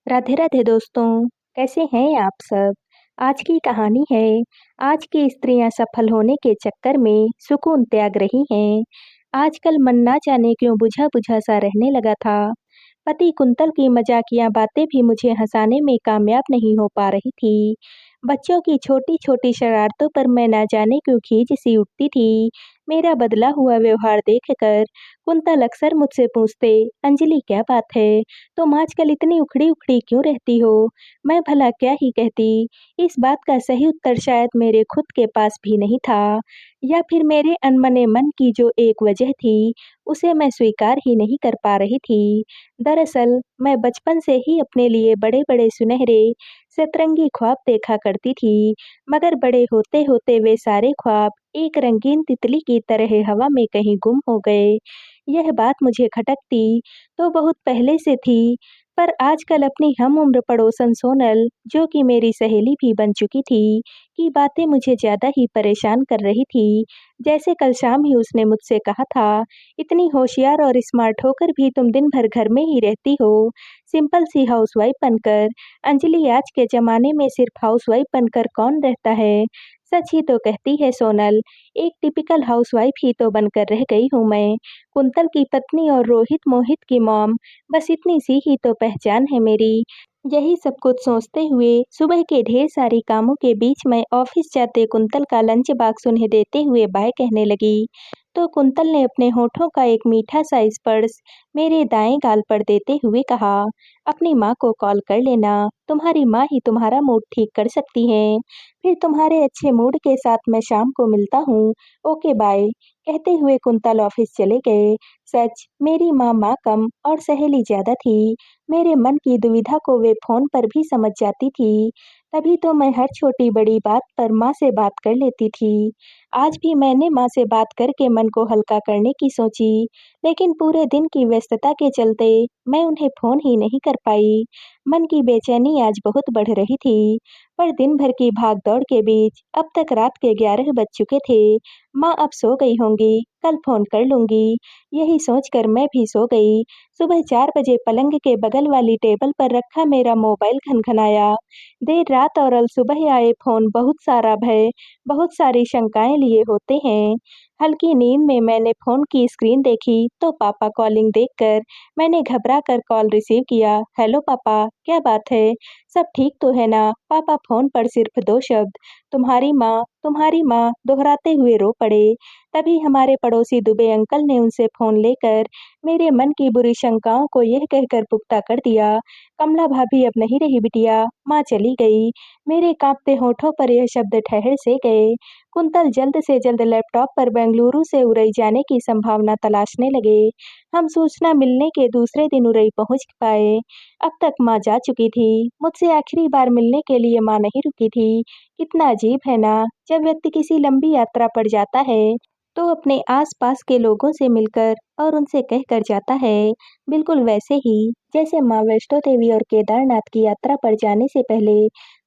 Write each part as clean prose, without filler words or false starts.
राधे राधे दोस्तों, कैसे हैं आप सब? आज की कहानी है, आज की स्त्रियां सफल होने के चक्कर में सुकून त्याग रही हैं। आजकल मन ना जाने क्यों बुझा-बुझा सा रहने लगा था। पति कुंतल की मजाकिया बातें भी मुझे हंसाने में कामयाब नहीं हो पा रही थी। बच्चों की छोटी-छोटी शरारतों पर मैं ना जाने क्यों खीज सी उठती थी। मेरा बदला हुआ व्यवहार देखकर कुंतल अक्सर मुझसे पूछते, अंजलि क्या बात है? तुम आजकल इतनी उखड़ी-उखड़ी क्यों रहती हो? मैं भला क्या ही कहती? इस बात का सही उत्तर शायद मेरे खुद के पास भी नहीं था या फिर मेरे अनमने मन की जो एक वजह थी, उसे मैं स्वीकार ही नहीं कर पा रही थी। दरअसल, मैं बचपन से ही अपने लिए बड़े-बड़े सुनहरे, सतरंगी ख्वाब देखा करती थी, मगर बड़े होते-होते वे सारे ख्वाब एक रंगीन तितली की तरह हवा में कहीं गुम हो गए। यह बात मुझे खटकती तो बहुत पहले से थी, पर आजकल अपनी हम-उम्र पड़ोसन सोनल, जो कि मेरी सहेली भी बन चुकी थी, की बातें मुझे ज़्यादा ही परेशान कर रही थी। जैसे कल शाम ही उसने मुझसे कहा था, "इतनी होशियार और स्मार्ट होकर भी तुम दिन भर घर में ही रहती हो, सिंपल सी हाउसवाइफ बनकर। अंजलि आज के ज़माने में सिर्फ हाउसवाइफ बनकर कौन रहता है? सच ही तो कहती है सोनल, एक टिपिकल हाउसवाइफ ही तो बनकर रह गई हूँ मैं। कुंतल की पत्नी और रोहित मोहित की मॉम, बस इतनी सी ही तो पहचान है मेरी। यही सब कुछ सोचते हुए सुबह के ढेर सारी कामों के बीच मैं ऑफिस जाते कुंतल का लंच बॉक्स उन्हें देते हुए बाय कहने लगी, तो कुंतल ने अपने होठों का एक मीठा सा स्पर्श मेरे दाएं गाल पर देते हुए कहा, अपनी माँ को कॉल कर लेना, तुम्हारी माँ ही तुम्हारा मूड ठीक कर सकती हैं। फिर तुम्हारे अच्छे मूड के साथ मैं शाम को मिलता हूँ। Okay bye. कहते हुए कुंतल ऑफिस चले गए। सच, मेरी माँ कम और सहेली ज़्यादा थी। मेरे मन की दुविधा को वे फ़ोन पर भी समझ जाती थी। तभी तो मैं हर छोटी-बड़ी बात पर माँ से बात कर लेती थी। आज भी मैंने माँ से बात करके मन को हल्का करने की सोची, लेकिन पूरे दिन की व्यस्तता के चलते मैं उन्हें फ़ोन ही नहीं कर पाई। मन की बेचैनी आज बहुत बढ़ रही थी, पर दिन भर की भाग-दौड़ के बीच अब तक रात के 11 बज चुके थे। माँ अब सो गई होंगी, कल फ़ोन कर लूँगी। यही सोचकर मैं भी सो गई। सुबह 4 बजे पलंग के बगल वाली टेबल पर रखा मेरा मोबाइल खनखनाया। देर रात और अलसुबह आए फ़ोन बहुत सारा भय, बहुत सारी शंकाएँ लिए होते हैं। हल्की नींद में मैंने फ़ोन की स्क्रीन देखी तो पापा कॉलिंग देखकर मैंने घबरा कर कॉल रिसीव किया। हेलो पापा, क्या बात है? सब ठीक तो है ना? पापा फ़ोन पर सिर्फ 2 शब्द, तुम्हारी माँ दोहराते हुए रो पड़े। तभी हमारे पड़ोसी दुबे अंकल ने उनसे फ़ोन लेकर मेरे मन की बुरी शंकाओं को यह कहकर पुख्ता कर दिया, कमला भाभी अब नहीं रही बिटिया, माँ चली गई। मेरे काँपते होठों पर यह शब्द ठहर से गए। कुंतल जल्द से जल्द लैपटॉप पर बेंगलुरु से उरई जाने की संभावना तलाशने लगे। हम सूचना मिलने के दूसरे दिन उरई पहुँच पाए। अब तक माँ जा चुकी थी। मुझसे आखिरी बार मिलने के लिए माँ नहीं रुकी थी। कितना अजीब है ना, जब व्यक्ति किसी लंबी यात्रा पर जाता है, तो अपने आस-पास के लोगों से मिलकर और उनसे कह कर जाता है, बिल्कुल वैसे ही जैसे माँ वैष्णो देवी और केदारनाथ की यात्रा पर जाने से पहले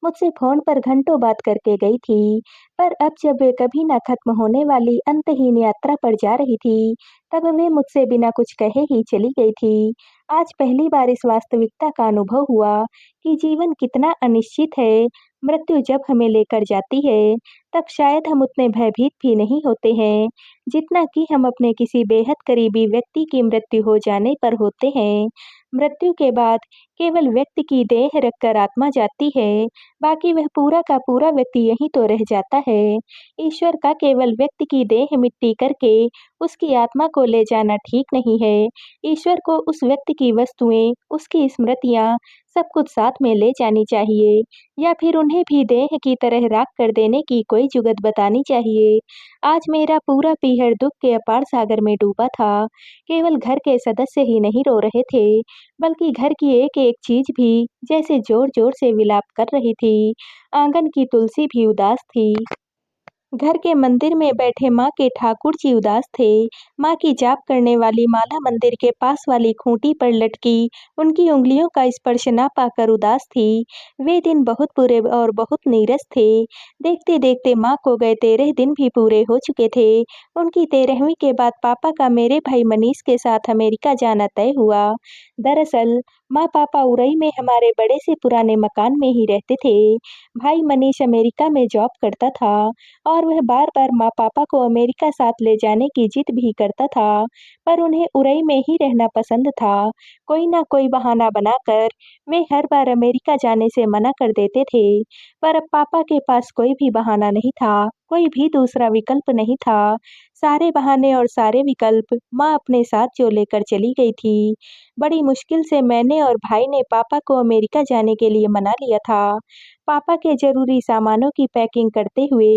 मुझसे फ़ोन पर घंटों बात करके गई थी। पर अब जब वे कभी ना खत्म होने वाली अंतहीन यात्रा पर जा रही थी, तब वे मुझसे बिना कुछ कहे ही चली गई थी। आज पहली बार इस वास्तविकता का अनुभव हुआ कि जीवन कितना अनिश्चित है। मृत्यु जब हमें लेकर जाती है, तब शायद हम उतने भयभीत भी नहीं होते हैं, जितना कि हम अपने किसी बेहद करीबी व्यक्ति की मृत्यु हो जाने पर होते हैं। मृत्यु के बाद केवल व्यक्ति की देह रखकर आत्मा जाती है, बाकी वह पूरा का पूरा व्यक्ति यहीं तो रह जाता है। ईश्वर का केवल व्यक्ति की देह मिट्टी करके उसकी आत्मा को ले जाना ठीक नहीं है। ईश्वर को उस व्यक्ति की वस्तुएं, उसकी स्मृतियाँ, सब कुछ साथ में ले जानी चाहिए, या फिर उन्हें भी देह की तरह राख कर देने की कोई जुगत बतानी चाहिए। आज मेरा पूरा पीहर दुःख के अपार सागर में डूबा था। केवल घर के सदस्य ही नहीं रो रहे थे, बल्कि घर की एक-एक चीज़ भी जैसे ज़ोर-ज़ोर से विलाप कर रही थी। आँगन की तुलसी भी उदास थी। घर के मंदिर में बैठे माँ के ठाकुर जी उदास थे। माँ की जाप करने वाली माला मंदिर के पास वाली खूंटी पर लटकी उनकी उंगलियों का स्पर्श ना पाकर उदास थी। वे दिन बहुत बुरे और बहुत नीरस थे। देखते-देखते माँ को गए 13 दिन भी पूरे हो चुके थे। उनकी 13वीं के बाद पापा का मेरे भाई मनीष के साथ अमेरिका जाना तय हुआ। दरअसल माँ-पापा उरई में हमारे बड़े से पुराने मकान में ही रहते थे। भाई मनीष अमेरिका में जॉब करता था और वह बार-बार माँ-पापा को अमेरिका साथ ले जाने की जिद भी करता था, पर उन्हें उरई में ही रहना पसंद था। कोई ना कोई बहाना बनाकर वे हर बार अमेरिका जाने से मना कर देते थे, पर अब पापा के पास कोई भी बहाना नहीं था, कोई भी दूसरा विकल्प नहीं था। सारे बहाने और सारे विकल्प माँ अपने साथ जो लेकर चली गई थी। बड़ी मुश्किल से मैंने और भाई ने पापा को अमेरिका जाने के लिए मना लिया था। पापा के ज़रूरी सामानों की पैकिंग करते हुए,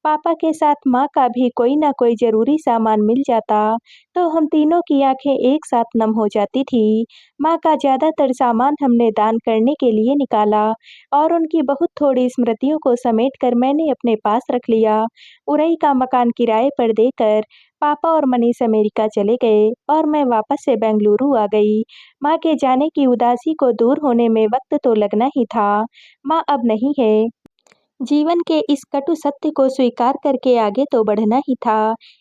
पापा के साथ माँ का भी कोई ना कोई ज़रूरी सामान मिल जाता, तो हम तीनों की आँखें एक साथ नम हो जाती थी। माँ का ज़्यादातर सामान हमने दान करने के लिए निकाला और उनकी बहुत थोड़ी स्मृतियों को समेटकर मैंने अपने पास रख लिया। उरई का मकान किराए पर देकर पापा और मनीष अमेरिका चले गए और मैं वापस से बेंगलुरु आ गई। माँ के जाने की उदासी को दूर होने में वक़्त तो लगना ही था। माँ अब नहीं है। जीवन के इस कटु सत्य को स्वीकार करके आगे तो बढ़ना ही था।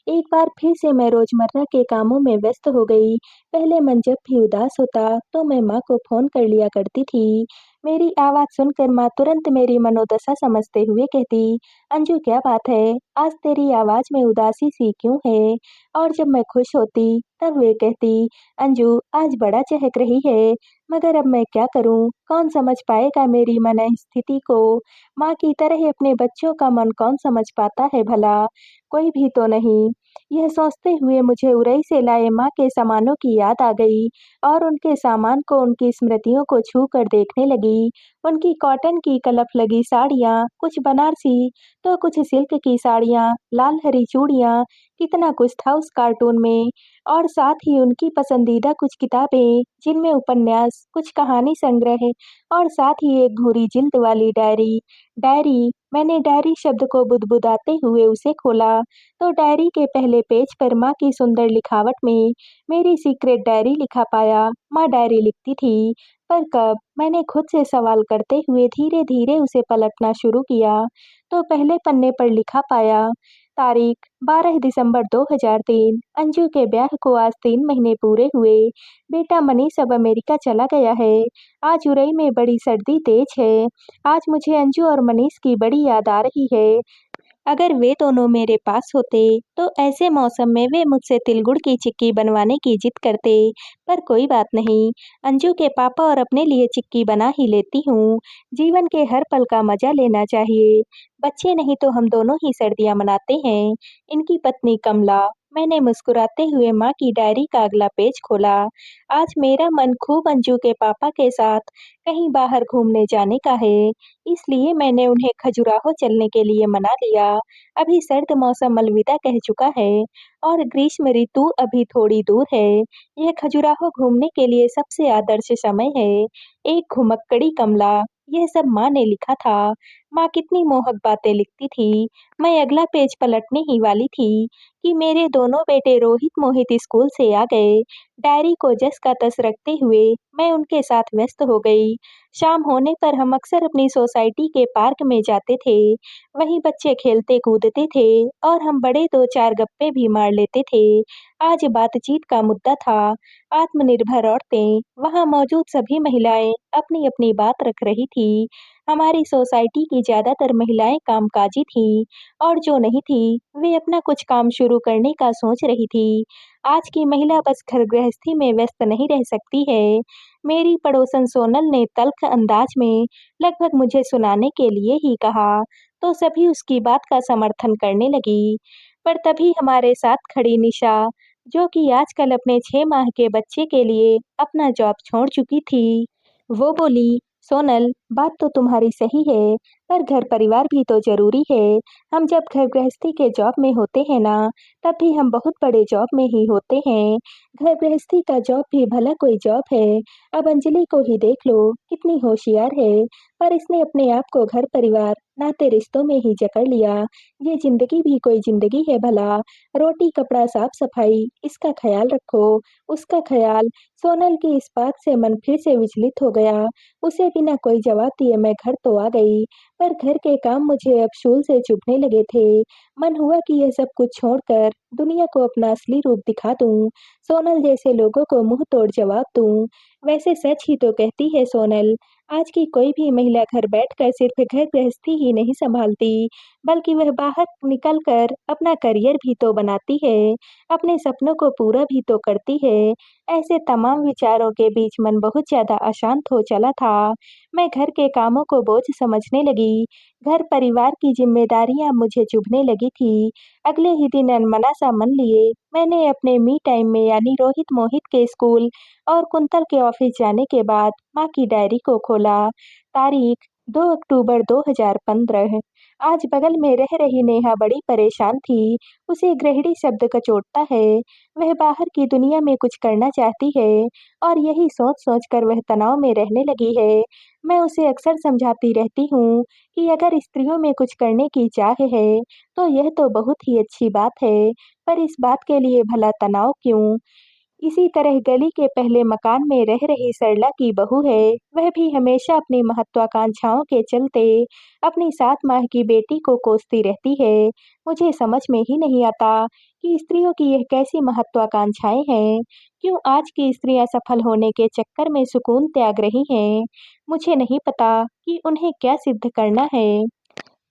एक बार फिर से मैं रोजमर्रा के कामों में व्यस्त हो गई। पहले मन जब भी उदास होता तो मैं माँ को फोन कर लिया करती थी। मेरी आवाज़ सुनकर माँ तुरंत मेरी मनोदशा समझते हुए कहती, अंजू क्या बात है? आज तेरी आवाज़ में उदासी सी क्यों है? और जब मैं खुश होती तब वे कहती, अंजू आज बड़ा चहक रही है। मगर अब मैं क्या करूँ? कौन समझ पाएगा मेरी मनःस्थिति को? माँ की तरह अपने बच्चों का मन कौन समझ पाता है भला? कोई भी तो नहीं। यह सोचते हुए मुझे उरई से लाए माँ के सामानों की याद आ गई और उनके सामान को उनकी स्मृतियों को छू कर देखने लगी। उनकी कॉटन की कलफ लगी साड़ियाँ, कुछ बनारसी, तो कुछ सिल्क की साड़ियाँ, लाल हरी चूड़ियाँ, कितना कुछ था उस कार्टून में। और साथ ही उनकी पसंदीदा कुछ किताबें, जिनमें उपन्यास, कुछ कहानी संग्रह और साथ ही एक भूरी जिल्द वाली डायरी। डायरी, मैंने डायरी शब्द को बुदबुदाते हुए उसे खोला, तो डायरी के पहले पेज पर माँ की सुंदर लिखावट में मेरी सीक्रेट डायरी लिखा पाया। माँ डायरी लिखती थी, पर कब? मैंने खुद से सवाल करते हुए धीरे-धीरे उसे पलटना शुरू किया, तो पहले पन्ने पर लिखा पाया, तारीख 12 दिसंबर 2003, अंजू के ब्याह को आज 3 महीने पूरे हुए। बेटा मनीष अब अमेरिका चला गया है। आज उरई में बड़ी सर्दी तेज है। आज मुझे अंजू और मनीष की बड़ी याद आ रही है। अगर वे दोनों मेरे पास होते, तो ऐसे मौसम में वे मुझसे तिल-गुड़ की चिक्की बनवाने की जिद करते। पर कोई बात नहीं, अंजू के पापा और अपने लिए चिक्की बना ही लेती हूँ। जीवन के हर पल का मज़ा लेना चाहिए। बच्चे नहीं तो हम दोनों ही सर्दियाँ मनाते हैं। इनकी पत्नी कमला। मैंने मुस्कुराते हुए माँ की डायरी का अगला पेज खोला। आज मेरा मन खूब अंजू के पापा के साथ कहीं बाहर घूमने जाने का है। इसलिए मैंने उन्हें खजुराहो चलने के लिए मना लिया। अभी सर्द मौसम अलविदा कह चुका है और ग्रीष्म ऋतु अभी थोड़ी दूर है। यह खजुराहो घूमने के लिए सबसे आदर्श समय है। एक घुमक्कड़ी कमला, यह सब माँ ने लिखा था। माँ कितनी मोहक बातें लिखती थी। मैं अगला पेज पलटने ही वाली थी कि मेरे दोनों बेटे रोहित मोहित स्कूल से आ गए। डायरी को जस का तस रखते हुए मैं उनके साथ व्यस्त हो गई। शाम होने पर हम अक्सर अपनी सोसाइटी के पार्क में जाते थे। वहीं बच्चे खेलते कूदते थे और हम बड़े 2-4 गप्पे भी मार लेते थे। आज बातचीत का मुद्दा था आत्मनिर्भर औरतें। वहाँ मौजूद सभी महिलाएं अपनी-अपनी बात रख रही थी। हमारी सोसाइटी की ज़्यादातर महिलाएं कामकाजी थीं और जो नहीं थी, वे अपना कुछ काम शुरू करने का सोच रही थी। आज की महिला बस घर गृहस्थी में व्यस्त नहीं रह सकती है। मेरी पड़ोसन सोनल ने तल्ख अंदाज में लगभग मुझे सुनाने के लिए ही कहा, तो सभी उसकी बात का समर्थन करने लगी। पर तभी हमारे साथ खड़ी निशा, जो कि आजकल अपने 6 माह के बच्चे के लिए अपना जॉब छोड़ चुकी थी। वो बोली, सोनल, बात तो तुम्हारी सही है, पर घर परिवार भी तो ज़रूरी है। हम जब घर गृहस्थी के जॉब में होते हैं ना, तब भी हम बहुत बड़े जॉब में ही होते हैं। घर गृहस्थी का जॉब भी भला कोई जॉब है। अब अंजलि को ही देख लो, कितनी होशियार है, पर इसने अपने आप को घर परिवार, नाते रिश्तों में ही जकड़ लिया। ये ज़िंदगी भी कोई ज़िंदगी है भला। रोटी, कपड़ा, साफ-सफाई, इसका ख़याल रखो, उसका ख़याल। सोनल की इस बात से मन फिर से विचलित हो गया। उसे बिना कोई जवाब जवाब दिए मैं घर तो आ गई, पर घर के काम मुझे अब शूल से चुभने लगे थे। मन हुआ कि यह सब कुछ छोड़कर दुनिया को अपना असली रूप दिखा दूँ, सोनल जैसे लोगों को मुँह तोड़ जवाब दूँ। वैसे सच ही तो कहती है सोनल, आज की कोई भी महिला घर बैठकर सिर्फ घर गृहस्थी ही नहीं संभालती, बल्कि वह बाहर निकल कर अपना करियर भी तो बनाती है, अपने सपनों को पूरा भी तो करती है। ऐसे तमाम विचारों के बीच मन बहुत ज़्यादा अशांत हो चला था। मैं घर के कामों को बोझ समझने लगी। घर परिवार की ज़िम्मेदारियाँ मुझे चुभने लगी थी। अगले ही दिन अनमना सा मन लिए मैंने अपने मी टाइम में यानी रोहित मोहित के स्कूल और कुंतल के ऑफिस जाने के बाद माँ की डायरी को खोला। तारीख 2 अक्टूबर 2015। आज बगल में रह रही नेहा बड़ी परेशान थी। उसे गृहिणी शब्द कचोटता है। वह बाहर की दुनिया में कुछ करना चाहती है और यही सोच-सोच कर वह तनाव में रहने लगी है। मैं उसे अक्सर समझाती रहती हूँ कि अगर स्त्रियों में कुछ करने की चाह है, तो यह तो बहुत ही अच्छी बात है, पर इस बात के लिए भला तनाव क्यों? इसी तरह गली के पहले मकान में रह रही सरला की बहू है, वह भी हमेशा अपनी महत्वाकांक्षाओं के चलते अपनी 7 माह की बेटी को कोसती रहती है। मुझे समझ में ही नहीं आता कि स्त्रियों की यह कैसी महत्वाकांक्षाएं हैं? क्यों आज की स्त्रियां सफल होने के चक्कर में सुकून त्याग रही हैं? मुझे नहीं पता कि उन्हें क्या सिद्ध करना है।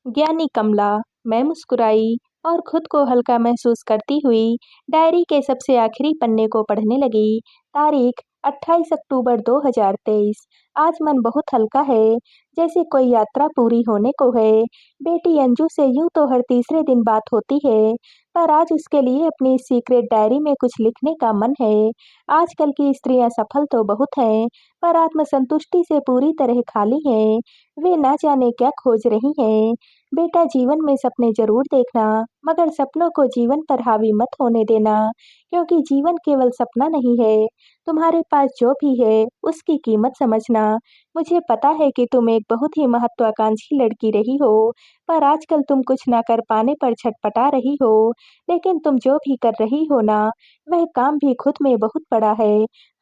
ज्ञानी कमला। मैं मुस्कुराई और खुद को हल्का महसूस करती हुई डायरी के सबसे आखिरी पन्ने को पढ़ने लगी। तारीख 28 अक्टूबर 2023। आज मन बहुत हल्का है, जैसे कोई यात्रा पूरी होने को है। बेटी अंजू से यूं तो हर तीसरे दिन बात होती है, पर आज उसके लिए अपनी सीक्रेट डायरी में कुछ लिखने का मन है। आजकल की स्त्रियां सफल तो बहुत हैं, पर आत्मसंतुष्टि से पूरी तरह खाली हैं। वे ना जाने क्या खोज रही हैं। बेटा जीवन में सपने जरूर देखना, मगर सपनों को जीवन पर हावी मत होने देना, क्योंकि जीवन केवल सपना नहीं है। तुम्हारे पास जो भी है, उसकी कीमत समझना। मुझे पता है कि तुम एक बहुत ही महत्वाकांक्षी लड़की रही हो, पर आजकल तुम कुछ ना कर पाने पर छटपटा रही हो। लेकिन तुम जो भी कर रही हो ना, वह काम भी खुद में बहुत बड़ा है।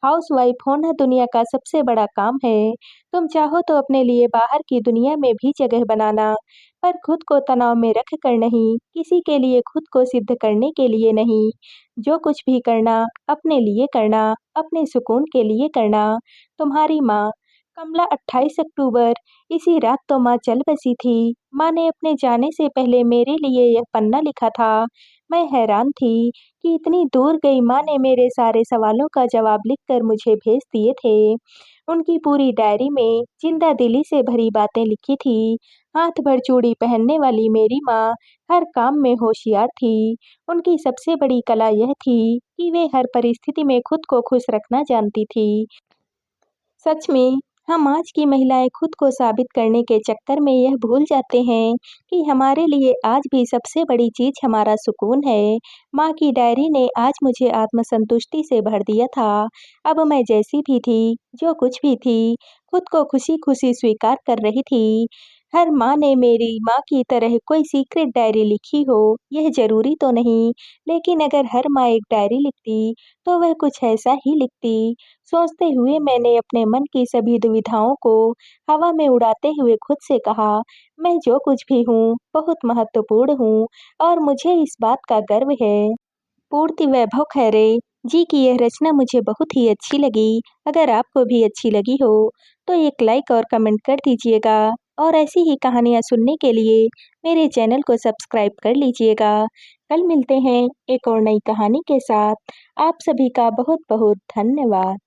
हाउसवाइफ होना दुनिया का सबसे बड़ा काम है। तुम चाहो तो अपने लिए बाहर की दुनिया में भी जगह बनाना, पर खुद को तनाव में रख कर नहीं, किसी के लिए खुद को सिद्ध करने के लिए नहीं। जो कुछ भी करना, अपने लिए करना, अपने सुकून के लिए करना। तुम्हारी माँ। कमला 28 अक्टूबर। इसी रात तो माँ चल बसी थी। माँ ने अपने जाने से पहले मेरे लिए यह पन्ना लिखा था। मैं हैरान थी कि इतनी दूर गई माँ ने मेरे सारे सवालों का जवाब लिखकर मुझे भेज दिए थे। उनकी पूरी डायरी में जिंदा दिली से भरी बातें लिखी थी। हाथ भर चूड़ी पहनने वाली मेरी माँ हर काम में होशियार थी। उनकी सबसे बड़ी कला यह थी कि वे हर परिस्थिति में खुद को खुश रखना जानती थी। सच में, हम आज की महिलाएं खुद को साबित करने के चक्कर में यह भूल जाते हैं कि हमारे लिए आज भी सबसे बड़ी चीज हमारा सुकून है। माँ की डायरी ने आज मुझे आत्मसंतुष्टि से भर दिया था। अब मैं जैसी भी थी, जो कुछ भी थी, खुद को खुशी-खुशी स्वीकार कर रही थी। हर माँ ने मेरी माँ की तरह कोई सीक्रेट डायरी लिखी हो, यह जरूरी तो नहीं, लेकिन अगर हर माँ एक डायरी लिखती, तो वह कुछ ऐसा ही लिखती। सोचते हुए मैंने अपने मन की सभी दुविधाओं को हवा में उड़ाते हुए खुद से कहा, मैं जो कुछ भी हूँ, बहुत महत्वपूर्ण हूँ और मुझे इस बात का गर्व है। पूर्ति वैभव खैरे जी की यह रचना मुझे बहुत ही अच्छी लगी। अगर आपको भी अच्छी लगी हो, तो एक लाइक और कमेंट कर दीजिएगा और ऐसी ही कहानियाँ सुनने के लिए मेरे चैनल को सब्सक्राइब कर लीजिएगा। कल मिलते हैं एक और नई कहानी के साथ। आप सभी का बहुत बहुत धन्यवाद।